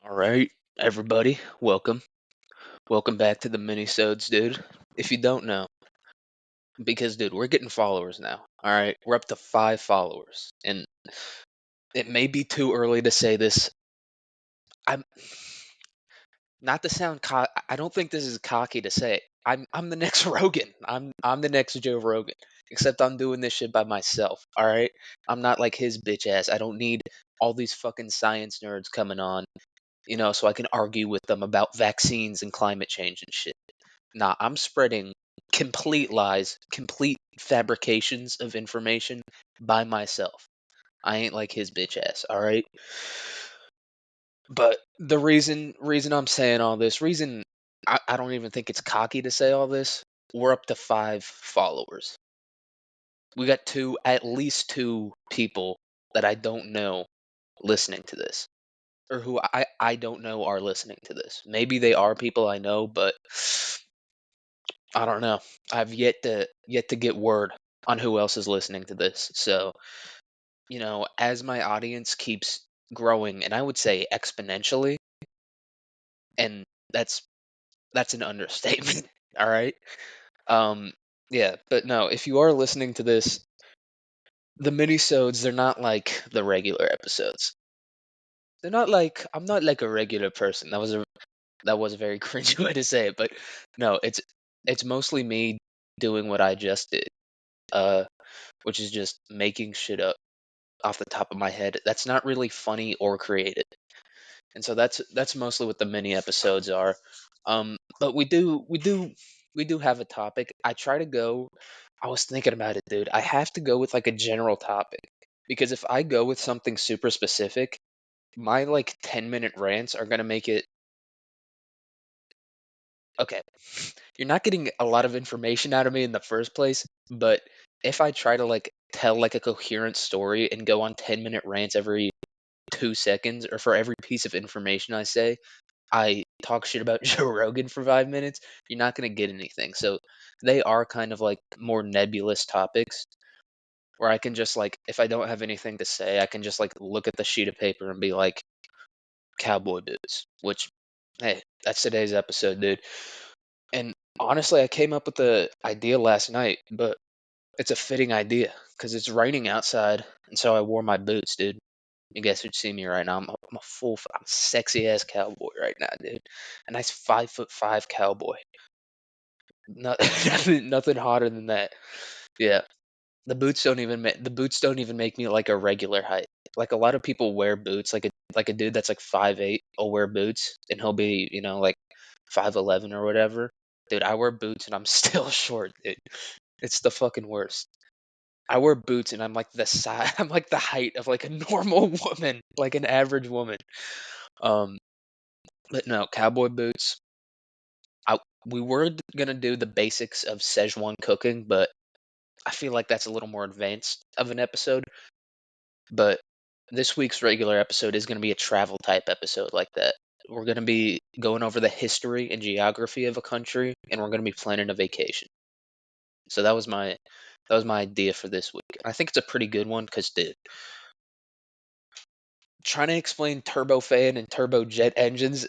All right, everybody, welcome. Welcome back to the Mini-Sodes, dude. If you don't know, because, dude, we're getting followers now. All right, we're up to 5 followers. And it may be too early to say this. I'm not to sound I don't think this is cocky to say. I'm the next Rogan. I'm the next Joe Rogan. Except I'm doing this shit by myself. All right, I'm not like his bitch ass. I don't need all these fucking science nerds coming on, so I can argue with them about vaccines and climate change and shit. Nah, I'm spreading complete lies, complete fabrications of information by myself. I ain't like his bitch ass, all right? But the reason I'm saying all this, reason I don't even think it's cocky to say all this. We're up to 5 followers. We got at least two people that I don't know listening to this, or who I don't know are listening to this. Maybe they are people I know, but I don't know. I've yet to get word on who else is listening to this. So, as my audience keeps growing, and I would say exponentially, and that's that's an understatement. All right. Um yeah, but no, if you are listening to this, the mini-sodes, they're not like the regular episodes. They're not like I'm not like a regular person. That was a very cringy way to say it, but no, it's mostly me doing what I just did. Uh which is just making shit up off the top of my head. That's not really funny or creative. And so that's mostly what the mini episodes are. But we do have a topic. I was thinking about it, dude. I have to go with like a general topic because if I go with something super specific, my like 10-minute rants are going to make it okay. You're not getting a lot of information out of me in the first place, but if I try to like tell like a coherent story and go on 10-minute rants every 2 seconds, or for every piece of information I say, I talk shit about Joe Rogan for 5 minutes, you're not going to get anything. So they are kind of like more nebulous topics where I can just like, if I don't have anything to say, I can just like look at the sheet of paper and be like, cowboy boots, which, hey, that's today's episode, dude. And honestly, I came up with the idea last night, but it's a fitting idea because it's raining outside, and so I wore my boots, dude. You guys should see me right now. I'm a sexy ass cowboy right now, dude. A nice 5'5" cowboy. Nothing hotter than that. Yeah, the boots don't even make me like a regular height. Like a lot of people wear boots. Like a dude that's like 5'8" will wear boots, and he'll be like 5'11" or whatever. Dude, I wear boots and I'm still short, dude. It's the fucking worst. I wear boots and I'm like the size, I'm like the height of like a normal woman, like an average woman. Um, but no, cowboy boots. We were gonna do the basics of Szechuan cooking, but I feel like that's a little more advanced of an episode. But this week's regular episode is gonna be a travel type episode like that. We're gonna be going over the history and geography of a country, and we're gonna be planning a vacation. So that was my idea for this week. I think it's a pretty good one because, dude, trying to explain turbofan and turbojet engines,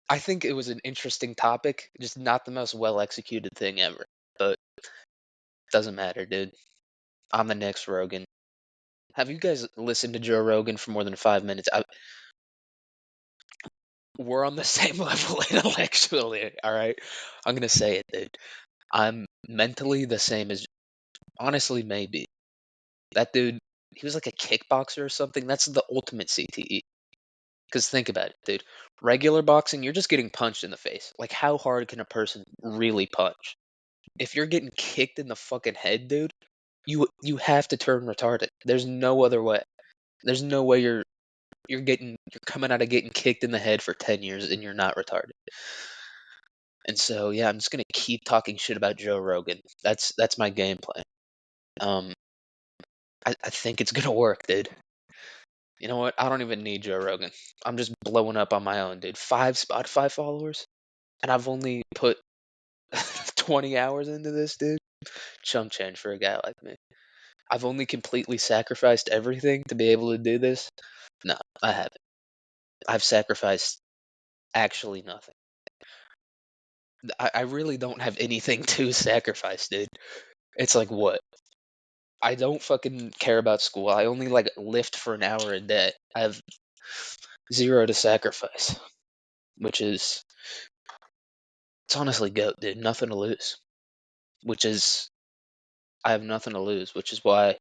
I think it was an interesting topic, just not the most well executed thing ever. But doesn't matter, dude. I'm the next Rogan. Have you guys listened to Joe Rogan for more than 5 minutes? We're on the same level intellectually, all right? I'm gonna say it, dude. I'm mentally the same as, honestly, maybe. That dude, he was like a kickboxer or something. That's the ultimate CTE. Because think about it, dude. Regular boxing, you're just getting punched in the face. Like, how hard can a person really punch? If you're getting kicked in the fucking head, dude, you have to turn retarded. There's no other way. There's no way you're coming out of getting kicked in the head for 10 years and you're not retarded. And so yeah, I'm just gonna keep talking shit about Joe Rogan. That's my game plan. Um, I think it's gonna work, dude. You know what? I don't even need Joe Rogan. I'm just blowing up on my own, dude. 5 Spotify followers, and I've only put 20 hours into this, dude. Chump change for a guy like me. I've only completely sacrificed everything to be able to do this. No, I haven't. I've sacrificed actually nothing. I really don't have anything to sacrifice, dude. It's like what? I don't fucking care about school. I only like lift for an hour a day. I have zero to sacrifice, which is it's honestly goat, dude. Nothing to lose. Which is I have nothing to lose, which is why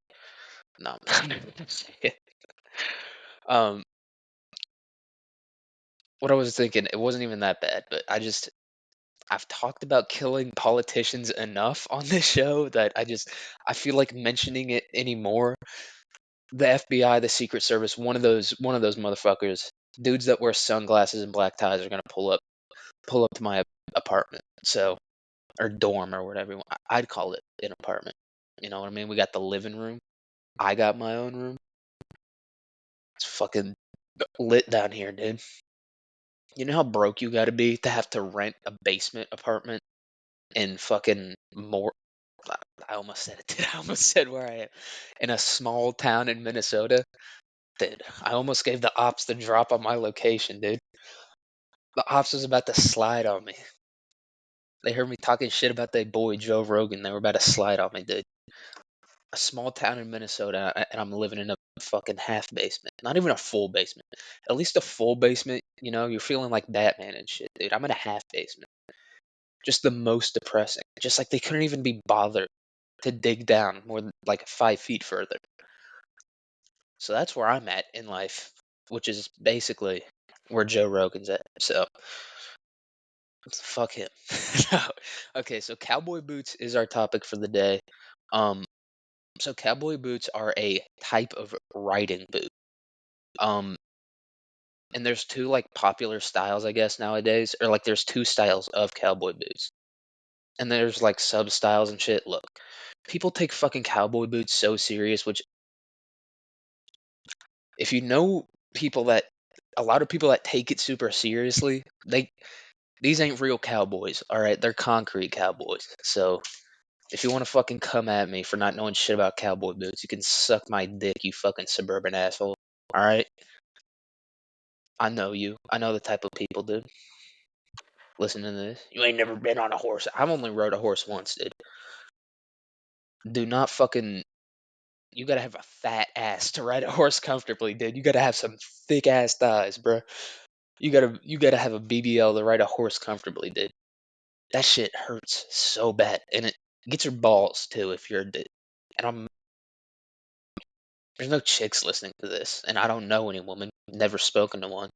no, I'm not gonna say it. Um, what I was thinking, it wasn't even that bad, but I've talked about killing politicians enough on this show that I feel like mentioning it anymore. The FBI, the Secret Service, one of those motherfuckers, dudes that wear sunglasses and black ties are gonna pull up to my apartment. So or dorm or whatever I'd call it an apartment. You know what I mean? We got the living room. I got my own room. It's fucking lit down here, dude. You know how broke you gotta be to have to rent a basement apartment in fucking more. I almost said it, dude. I almost said where I am. In a small town in Minnesota. Dude, I almost gave the ops the drop on my location, dude. The ops was about to slide on me. They heard me talking shit about their boy Joe Rogan. They were about to slide on me, dude. A small town in Minnesota, and I'm living in a fucking half basement. Not even a full basement. At least a full basement, you're feeling like Batman and shit, dude. I'm in a half basement. Just the most depressing. Just like they couldn't even be bothered to dig down more than like 5 feet further. So that's where I'm at in life, which is basically where Joe Rogan's at. So fuck him. No. Okay, so cowboy boots is our topic for the day. Um, so cowboy boots are a type of riding boot. Um, and there's two like popular styles, I guess, nowadays, or like there's two styles of cowboy boots, and there's like sub styles and shit. Look, people take fucking cowboy boots so serious, which if you know people that a lot of people that take it super seriously, these ain't real cowboys, all right? They're concrete cowboys. So if you want to fucking come at me for not knowing shit about cowboy boots, you can suck my dick, you fucking suburban asshole. All right? I know you. I know the type of people, dude. Listen to this. You ain't never been on a horse. I've only rode a horse once, dude. Do not fucking. You gotta have a fat ass to ride a horse comfortably, dude. You gotta have some thick ass thighs, bro. You gotta have a BBL to ride a horse comfortably, dude. That shit hurts so bad, and it gets your balls too if you're a dude. And there's no chicks listening to this, and I don't know any woman, never spoken to one.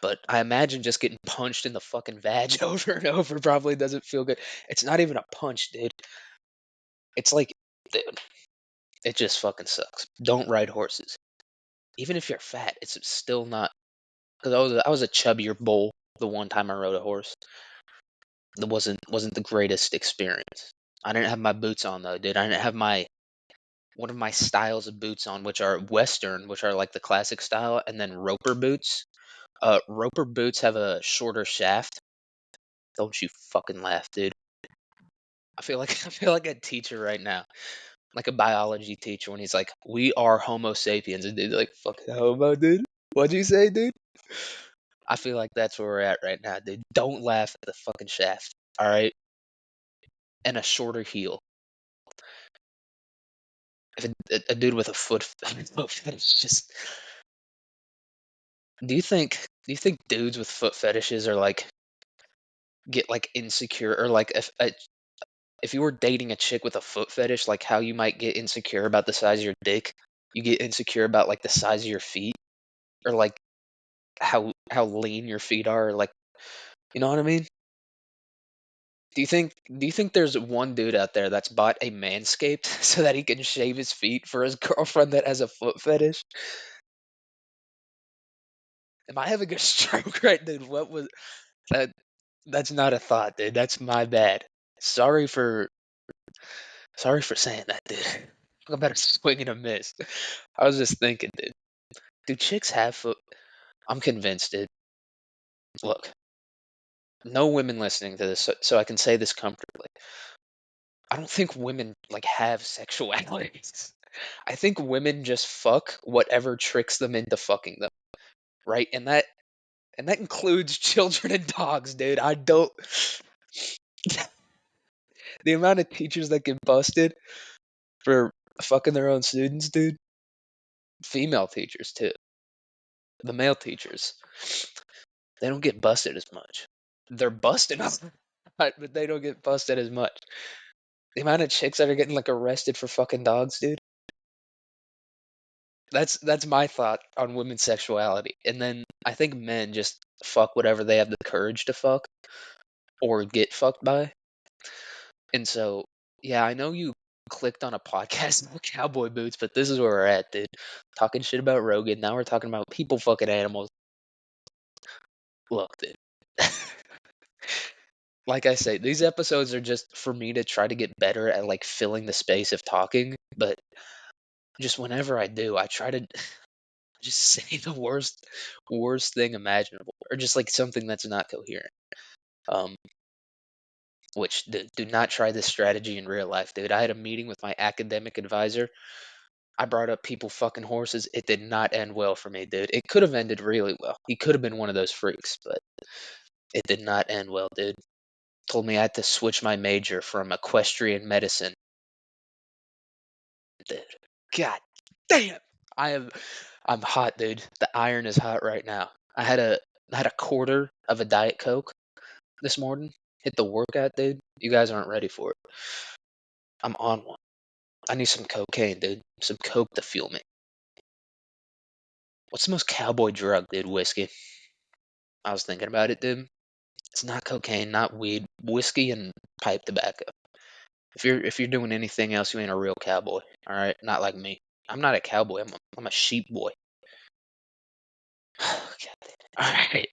But I imagine just getting punched in the fucking vag over and over probably doesn't feel good. It's not even a punch, dude. It's like, dude, it just fucking sucks. Don't ride horses. Even if you're fat, it's still not. Because I was a chubbier bull the one time I rode a horse. It wasn't the greatest experience. I didn't have my boots on though, dude. I didn't have my one of my styles of boots on, which are Western, which are like the classic style, and then Roper boots. Roper boots have a shorter shaft. Don't you fucking laugh, dude. I feel like I feel like a teacher right now, like a biology teacher, when he's like, "We are Homo sapiens," and dude, like, "Fucking homo, dude." What'd you say, dude? I feel like that's where we're at right now, dude. Don't laugh at the fucking shaft, all right? And a shorter heel. If a dude with a foot fetish just. Do you think dudes with foot fetishes are like get like insecure or like if you were dating a chick with a foot fetish, like how you might get insecure about the size of your dick, you get insecure about like the size of your feet or like how lean your feet are, like you know what I mean? Do you think there's one dude out there that's bought a manscaped so that he can shave his feet for his girlfriend that has a foot fetish? Am I having a stroke right, dude? What was that? That's not a thought, dude. That's my bad. Sorry for sorry for saying that, dude. Talk about a swing and a miss. I was just thinking, dude. Do chicks have foot? I'm convinced, dude. Look, no women listening to this, so I can say this comfortably. I don't think women like have sexualities. I think women just fuck whatever tricks them into fucking them, right? And And that includes children and dogs, dude. I don't. The amount of teachers that get busted for fucking their own students, dude. Female teachers, too. The male teachers, they don't get busted as much. They're busted, but they don't get busted as much. The amount of chicks that are getting like arrested for fucking dogs, dude. That's my thought on women's sexuality. And then I think men just fuck whatever they have the courage to fuck or get fucked by. And so, yeah, I know you clicked on a podcast about cowboy boots, but this is where we're at, dude. Talking shit about Rogan. Now we're talking about people fucking animals. Look, dude. Like I say, these episodes are just for me to try to get better at like filling the space of talking, but just whenever I do, I try to just say the worst thing imaginable, or just like something that's not coherent. Um, which do not try this strategy in real life, dude. I had a meeting with my academic advisor. I brought up people fucking horses. It did not end well for me, dude. It could have ended really well. He could have been one of those freaks, but it did not end well, dude. Told me I had to switch my major from equestrian medicine. Dude, god damn. I'm hot, dude. The iron is hot right now. I had a quarter of a Diet Coke this morning. Hit the workout, dude. You guys aren't ready for it. I'm on one. I need some cocaine, dude. Some coke to fuel me. What's the most cowboy drug, dude? Whiskey. I was thinking about it, dude. It's not cocaine, not weed. Whiskey and pipe tobacco. If you're doing anything else, you ain't a real cowboy. All right, not like me. I'm not a cowboy. I'm a sheep boy. All right.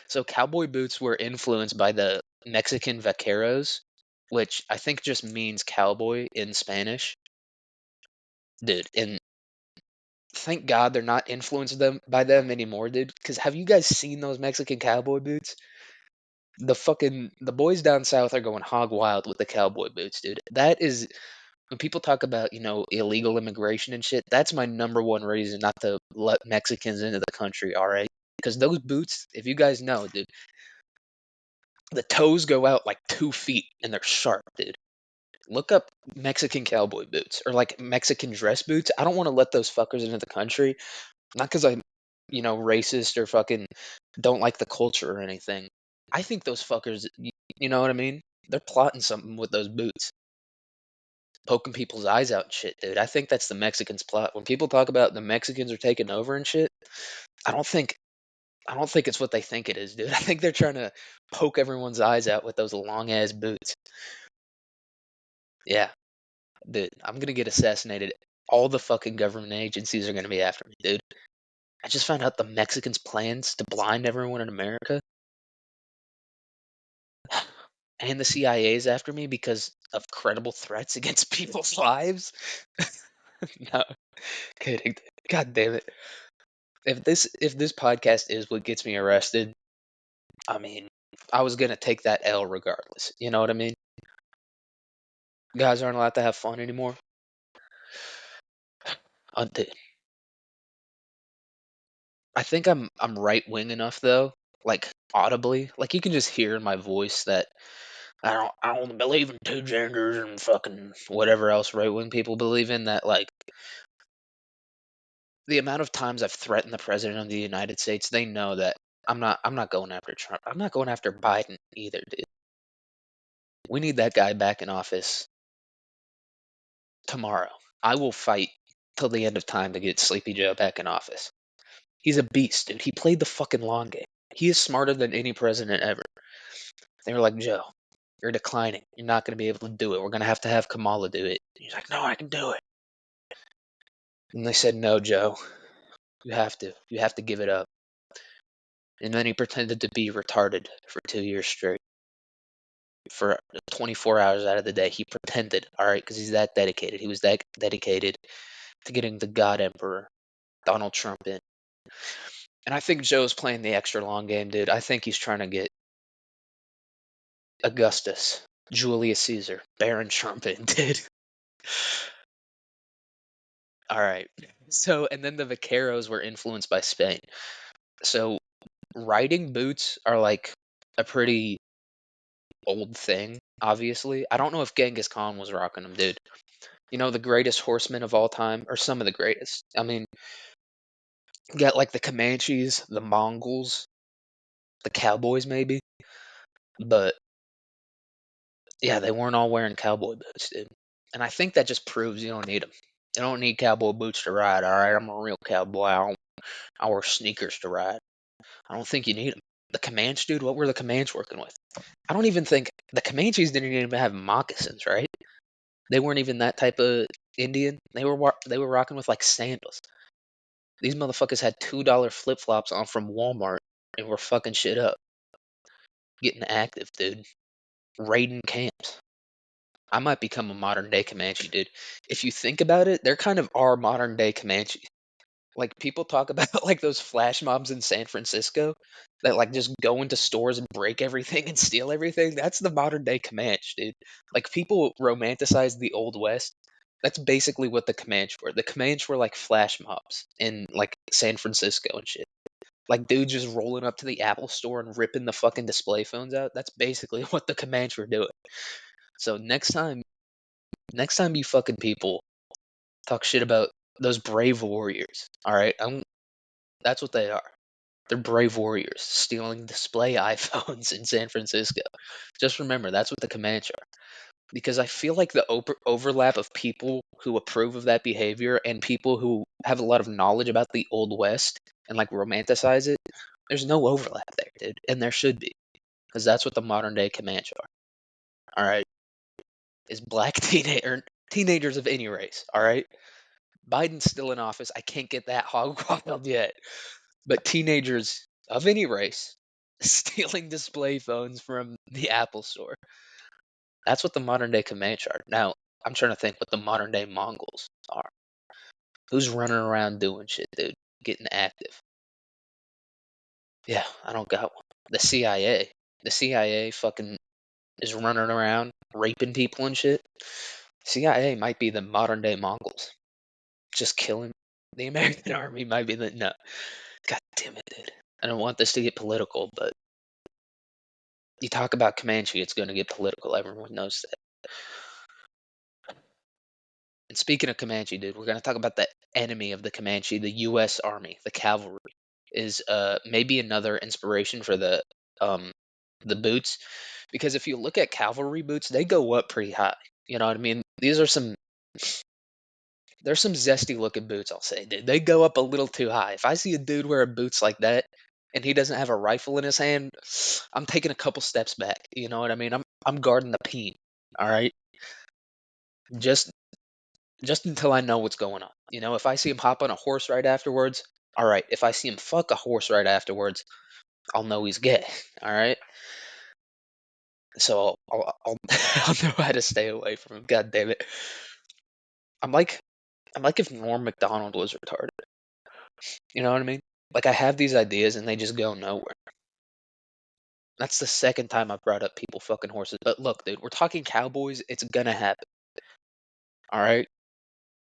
So cowboy boots were influenced by the Mexican vaqueros, which I think just means cowboy in Spanish. Dude, and thank God they're not influenced by them anymore, dude. Because have you guys seen those Mexican cowboy boots? The boys down south are going hog wild with the cowboy boots, dude. That is when people talk about, illegal immigration and shit, that's my number one reason not to let Mexicans into the country, all right? Because those boots, if you guys know, dude, the toes go out like 2 feet and they're sharp, dude. Look up Mexican cowboy boots or like Mexican dress boots. I don't want to let those fuckers into the country. Not because I'm, racist or fucking don't like the culture or anything. I think those fuckers, you know what I mean? They're plotting something with those boots. Poking people's eyes out and shit, dude. I think that's the Mexicans' plot. When people talk about the Mexicans are taking over and shit, I don't think I don't think it's what they think it is, dude. I think they're trying to poke everyone's eyes out with those long ass boots. Yeah, dude, I'm gonna get assassinated. All the fucking government agencies are gonna be after me, dude. I just found out the Mexicans' plans to blind everyone in America. And the CIA's after me because of credible threats against people's lives. No, kidding. God damn it. If this podcast is what gets me arrested, I mean, I was gonna take that L regardless. You know what I mean? Guys aren't allowed to have fun anymore. Dude, I think I'm right wing enough though, like audibly, like you can just hear in my voice that I don't believe in two genders and fucking whatever else right wing people believe in. That like the amount of times I've threatened the president of the United States, they know that I'm not going after Trump. I'm not going after Biden either, dude. We need that guy back in office tomorrow. I will fight till the end of time to get Sleepy Joe back in office. He's a beast, dude. He played the fucking long game. He is smarter than any president ever. They were like, Joe, you're declining. You're not going to be able to do it. We're going to have Kamala do it. He's like, no, I can do it. And they said, no, Joe, you have to. You have to give it up. And then he pretended to be retarded for 2 years straight. For 24 hours out of the day, he pretended, all right, because he's that dedicated. He was that dedicated to getting the God Emperor, Donald Trump, in. And I think Joe's playing the extra long game, dude. I think he's trying to get Augustus, Julius Caesar, Baron Trump in, dude. All right. So, and then the Vaqueros were influenced by Spain. So riding boots are like a pretty old thing, obviously. I don't know if Genghis Khan was rocking them, dude. You know, the greatest horsemen of all time, or some of the greatest. I mean, you got like the Comanches, the Mongols, the Cowboys, maybe. But yeah, they weren't all wearing cowboy boots, dude. And I think that just proves you don't need them. You don't need cowboy boots to ride, all right? I'm a real cowboy. I wear sneakers to ride. I don't think you need them. The Comanche, dude, what were the Comanche working with? I don't even think the Comanches didn't even have moccasins, right? They weren't even that type of Indian. They were rocking with like sandals. These motherfuckers had $2 flip flops on from Walmart and were fucking shit up, getting active, dude, raiding camps. I might become a modern day Comanche, dude. If you think about it, they're kind of our modern day Comanche. Like people talk about like those flash mobs in San Francisco that like just go into stores and break everything and steal everything. That's the modern day Comanche, dude. Like people romanticize the old west. That's basically what the Comanche were. The Comanche were like flash mobs in like San Francisco and shit. Like dudes just rolling up to the Apple store and ripping the fucking display phones out. That's basically what the Comanche were doing. So next time you fucking people talk shit about those brave warriors, all right? That's what they are. They're brave warriors stealing display iPhones in San Francisco. Just remember, that's what the Comanche are. Because I feel like the overlap of people who approve of that behavior and people who have a lot of knowledge about the Old West and like romanticize it, there's no overlap there, dude. And there should be. Because that's what the modern day Comanche are. All right? Is black teenagers of any race. All right? Biden's still in office. I can't get that hog wild yet. But teenagers of any race stealing display phones from the Apple store. That's what the modern day Comanche are. Now, I'm trying to think what the modern day Mongols are. Who's running around doing shit, dude? Getting active. Yeah, I don't got one. The CIA. The CIA fucking is running around raping people and shit. CIA might be the modern day Mongols. Just killing. The American army might be the. No. God damn it, dude. I don't want this to get political, but you talk about Comanche, it's going to get political. Everyone knows that. And speaking of Comanche, dude, we're going to talk about the enemy of the Comanche, the U.S. Army, the cavalry, is maybe another inspiration for the boots, because if you look at cavalry boots, they go up pretty high. You know what I mean? These are there's some zesty looking boots, I'll say, dude. They go up a little too high. If I see a dude wearing boots like that and he doesn't have a rifle in his hand, I'm taking a couple steps back. You know what I mean? I'm guarding the peen. All right, just just until I know what's going on. You know, if I see him hop on a horse right afterwards, all right. If I see him fuck a horse right afterwards, I'll know he's gay. All right. So I'll I'll know how to stay away from him. God damn it. I'm like I'm like if Norm Macdonald was retarded. You know what I mean? Like I have these ideas and they just go nowhere. That's the second time I've brought up people fucking horses. But look, dude, we're talking cowboys. It's gonna happen. All right.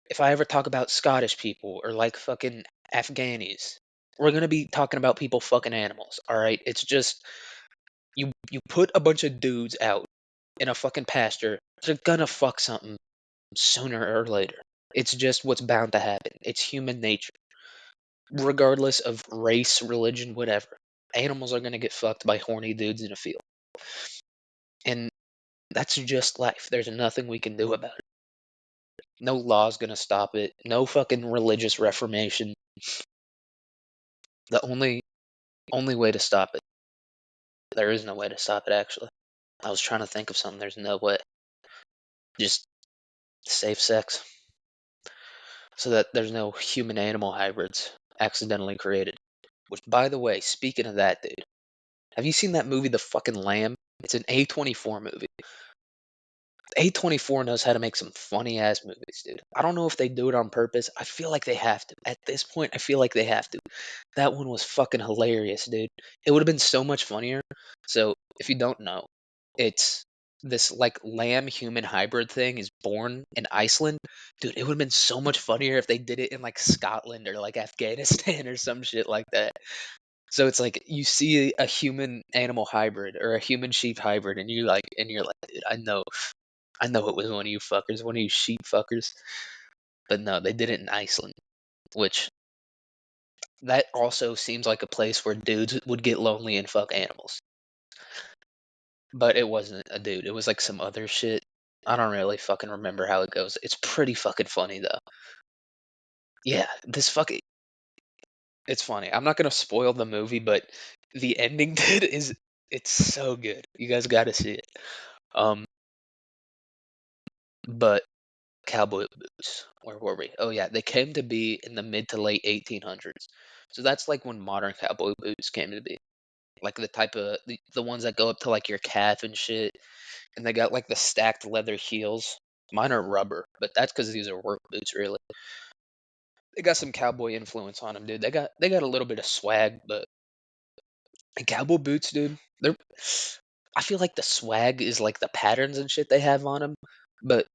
If I ever talk about Scottish people or like fucking Afghanis, we're gonna be talking about people fucking animals. All right. It's just you put a bunch of dudes out in a fucking pasture. They're gonna fuck something sooner or later. It's just what's bound to happen. It's human nature, regardless of race, religion, whatever. Animals are gonna get fucked by horny dudes in a field. And that's just life. There's nothing we can do about it. No law's gonna stop it. No fucking religious reformation. The only way to stop it. There is no way to stop it, actually. I was trying to think of something. There's no way. Just safe sex. So that there's no human animal hybrids accidentally created. Which, by the way, speaking of that, dude, have you seen that movie, The Fucking Lamb? It's an A24 movie. A24 knows how to make some funny ass movies, dude. I don't know if they do it on purpose. I feel like they have to. At this point, I feel like they have to. That one was fucking hilarious, dude. It would have been so much funnier. So, if you don't know, it's this like lamb human hybrid thing is born in Iceland. Dude, it would have been so much funnier if they did it in like Scotland or like Afghanistan or some shit like that. So it's like you see a human animal hybrid or a human sheep hybrid, and you're like, dude, I know it was one of you fuckers, one of you sheep fuckers. But no, they did it in Iceland, which that also seems like a place where dudes would get lonely and fuck animals. But it wasn't a dude. It was like some other shit. I don't really fucking remember how it goes. It's pretty fucking funny though. Yeah, this fucking it's funny. I'm not gonna spoil the movie, but the ending did is it's so good. You guys got to see it. Um, but cowboy boots. Where were we? Oh yeah, they came to be in the mid to late 1800s. So that's like when modern cowboy boots came to be. Like the type of the ones that go up to like your calf and shit, and they got like the stacked leather heels. Mine are rubber, but that's because these are work boots, really. They got some cowboy influence on them, dude. They got a little bit of swag, but and cowboy boots, dude. They're I feel like the swag is like the patterns and shit they have on them, but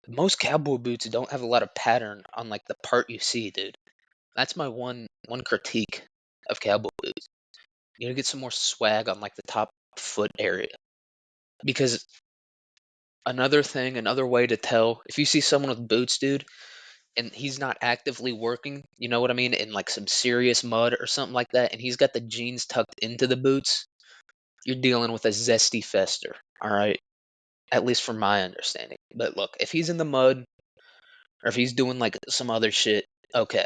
most cowboy boots don't have a lot of pattern on like the part you see, dude. That's my one critique of cowboy boots. You gotta get some more swag on like the top foot area. Because another way to tell if you see someone with boots, dude, and he's not actively working, you know what I mean, in like some serious mud or something like that, and he's got the jeans tucked into the boots, you're dealing with a zesty fester, all right? At least from my understanding. But look, if he's in the mud or if he's doing like some other shit, okay,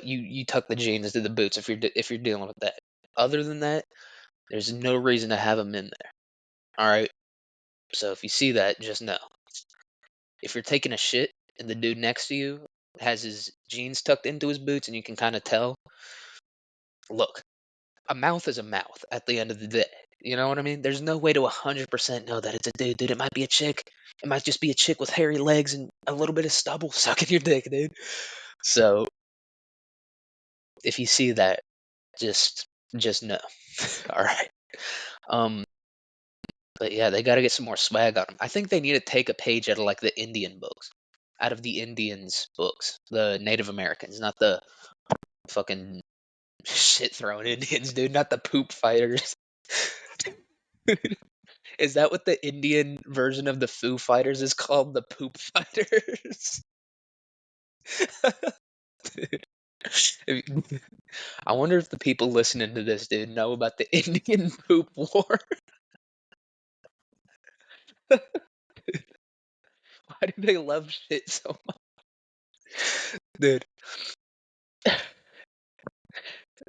you tuck the jeans into the boots if you're dealing with that. Other than that, there's no reason to have him in there. All right. So if you see that, just know if you're taking a shit and the dude next to you has his jeans tucked into his boots and you can kind of tell, look, a mouth is a mouth at the end of the day. You know what I mean? There's no way to 100% know that it's a dude, dude. It might be a chick. It might just be a chick with hairy legs and a little bit of stubble sucking your dick, dude. So if you see that, just know. All right. Um, but yeah, they got to get some more swag on them. I think they need to take a page out of like the Indian books, out of the Indians books, the Native Americans, not the fucking shit throwing Indians, dude, not the poop fighters. Is that what the Indian version of the Foo Fighters is called? The poop fighters? Dude. I wonder if the people listening to this, dude, know about the Indian poop war. Why do they love shit so much? Dude.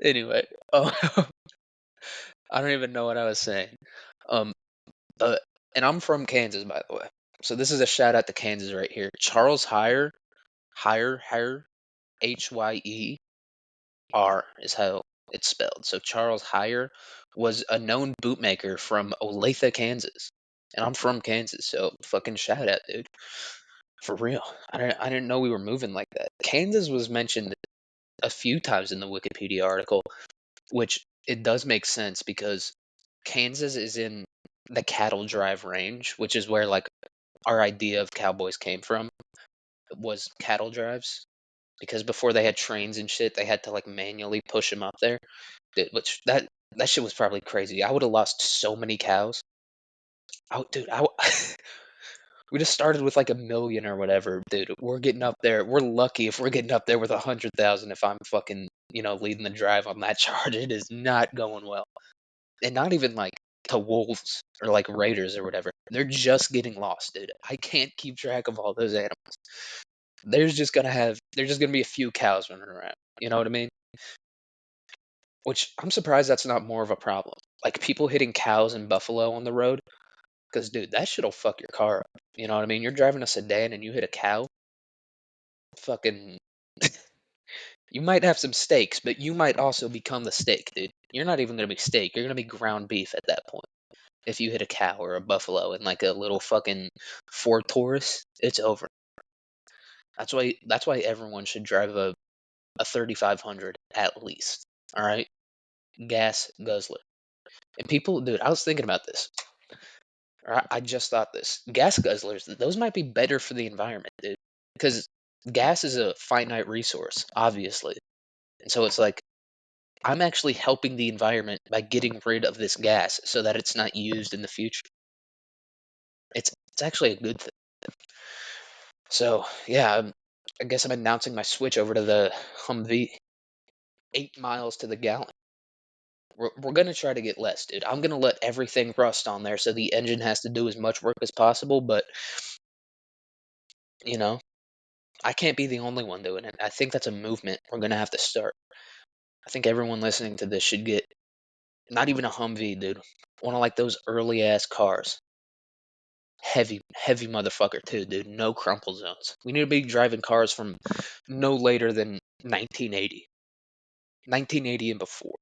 Anyway, I don't even know what I was saying. Um, uh, and I'm from Kansas, by the way. So this is a shout out to Kansas right here. Charles Hyer, Hyer is how it's spelled. So Charles Hyer was a known bootmaker from Olathe, Kansas. And I'm from Kansas, so fucking shout out, dude. For real. I didn't know we were moving like that. Kansas was mentioned a few times in the Wikipedia article, which it does make sense because Kansas is in the cattle drive range, which is where like our idea of cowboys came from, was cattle drives. Because before they had trains and shit, they had to like manually push them up there. Which that shit was probably crazy. I would have lost so many cows. Dude, we just started with like 1 million or whatever, dude. We're getting up there. We're lucky if we're getting up there with 100,000. If I'm fucking leading the drive on that charge, it is not going well. And not even like to wolves or like raiders or whatever. They're just getting lost, dude. I can't keep track of all those animals. There's just gonna be a few cows running around. You know what I mean? Which I'm surprised that's not more of a problem. Like people hitting cows and buffalo on the road, because dude, that shit'll fuck your car up. You know what I mean? You're driving a sedan and you hit a cow, fucking. You might have some steaks, but you might also become the steak, dude. You're not even gonna be steak. You're gonna be ground beef at that point. If you hit a cow or a buffalo in like a little fucking Ford Taurus, it's over. That's why everyone should drive a 3500 at least. All right, gas guzzler. And people, dude, I was thinking about this. Or I just thought this. Gas guzzlers, those might be better for the environment, dude. Because gas is a finite resource, obviously. And so it's like I'm actually helping the environment by getting rid of this gas so that it's not used in the future. It's actually a good thing. So yeah, I guess I'm announcing my switch over to the Humvee. 8 miles to the gallon. We're gonna try to get less, dude. I'm gonna let everything rust on there so the engine has to do as much work as possible. But you know, I can't be the only one doing it. I think that's a movement we're gonna have to start. I think everyone listening to this should get not even a Humvee, dude. One of like those early ass cars. Heavy, heavy motherfucker too, dude. No crumple zones. We need to be driving cars from no later than 1980. 1980 and before.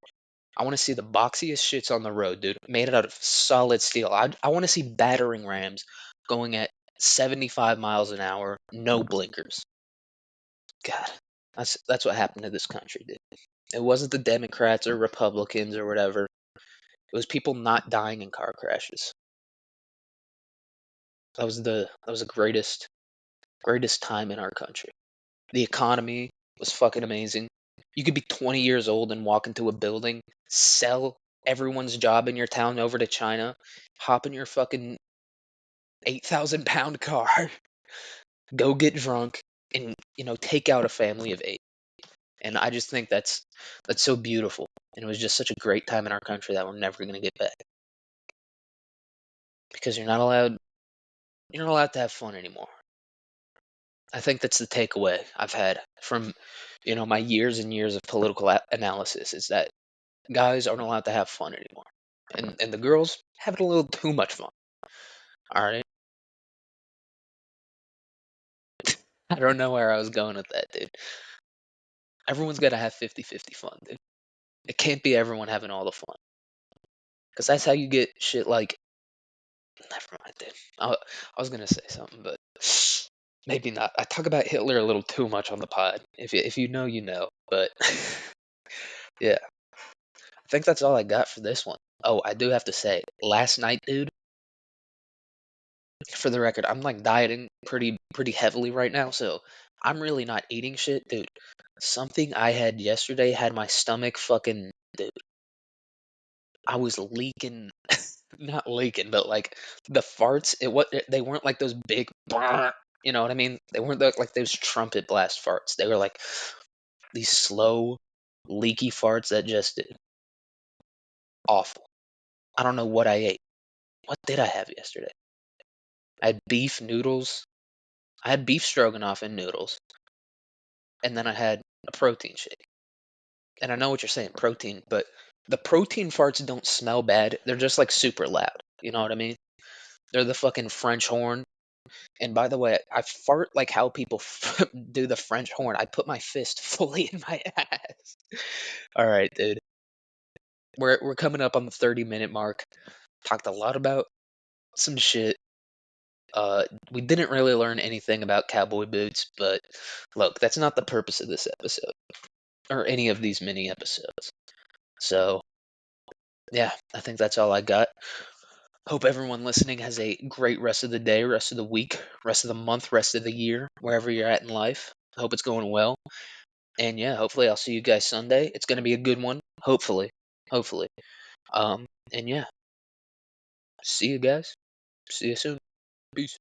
I want to see the boxiest shits on the road, dude. Made out of solid steel. I want to see battering rams going at 75 miles an hour, no blinkers. God, that's what happened to this country, dude. It wasn't the Democrats or Republicans or whatever. It was people not dying in car crashes. That was the greatest time in our country. The economy was fucking amazing. You could be 20 years old and walk into a building, sell everyone's job in your town over to China, hop in your fucking 8,000 pound car, go get drunk, and take out a family of 8. And I just think that's so beautiful. And it was just such a great time in our country that we're never gonna get back because you're not allowed to have fun anymore. I think that's the takeaway I've had from my years and years of political analysis is that guys aren't allowed to have fun anymore, and the girls having a little too much fun. All right, I don't know where I was going with that, dude. Everyone's got to have 50-50 fun, dude. It can't be everyone having all the fun, because that's how you get shit like. Never mind, dude. I was gonna say something, but maybe not. I talk about Hitler a little too much on the pod. If you know, you know. But yeah, I think that's all I got for this one. Oh, I do have to say, last night, dude. For the record, I'm like dieting pretty heavily right now, so I'm really not eating shit, dude. Something I had yesterday had my stomach fucking, dude. I was leaking, not leaking, but like the farts. They weren't like those big, you know what I mean? They weren't like those trumpet blast farts. They were like these slow, leaky farts that just did awful. I don't know what I ate. What did I have yesterday? I had beef noodles. I had beef stroganoff and noodles, and then I had a protein shake. And I know what you're saying, protein, but the protein farts don't smell bad. They're just like super loud. You know what I mean? They're the fucking French horn. And by the way, I fart like how people do the French horn. I put my fist fully in my ass. All right, dude. We're coming up on the 30-minute mark. Talked a lot about some shit. We didn't really learn anything about cowboy boots, but look, that's not the purpose of this episode or any of these mini episodes. So, yeah, I think that's all I got. Hope everyone listening has a great rest of the day, rest of the week, rest of the month, rest of the year, wherever you're at in life. I hope it's going well. And yeah, hopefully I'll see you guys Sunday. It's going to be a good one. Hopefully. Hopefully. And yeah, see you guys. See you soon. Peace.